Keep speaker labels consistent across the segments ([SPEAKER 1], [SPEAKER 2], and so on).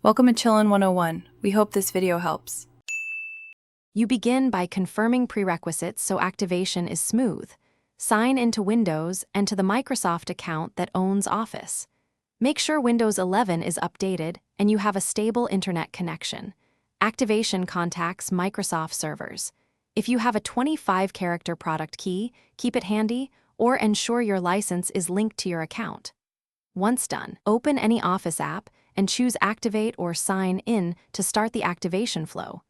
[SPEAKER 1] Welcome to Chillin' 101. We hope this video helps.
[SPEAKER 2] You begin by confirming prerequisites so activation is smooth. Sign into Windows and to the Microsoft account that owns Office. Make sure Windows 11 is updated and you have a stable internet connection. Activation contacts Microsoft servers. If you have a 25-character product key, keep it handy or ensure your license is linked to your account. Once done, open any Office app and choose Activate or Sign In to start the activation flow.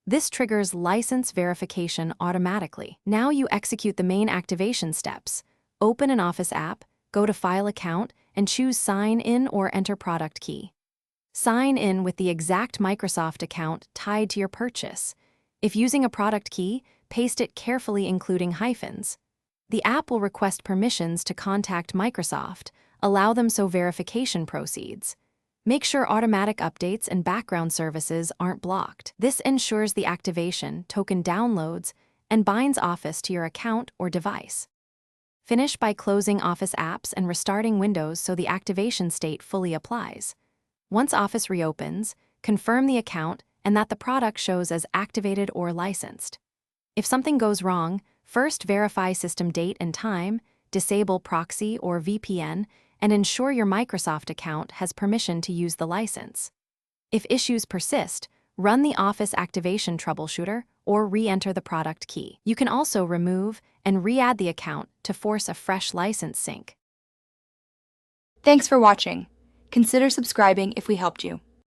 [SPEAKER 2] This triggers license verification automatically. Now you execute the main activation steps. Open an Office app, go to File Account, and choose Sign In or Enter Product Key. Sign in with the exact Microsoft account tied to your purchase. If using a product key, paste it carefully including hyphens. The app will request permissions to contact Microsoft. Allow them so verification proceeds. Make sure automatic updates and background services aren't blocked. This ensures the activation token downloads and binds Office to your account or device. Finish by closing Office apps and restarting Windows so the activation state fully applies. Once Office reopens, confirm the account and that the product shows as activated or licensed. If something goes wrong, first verify system date and time, disable proxy or VPN, and ensure your Microsoft account has permission to use the license. If issues persist, run the Office Activation Troubleshooter or re-enter the product key. You can also remove and re-add the account to force a fresh license sync.
[SPEAKER 3] Thanks for watching. Consider subscribing if we helped you.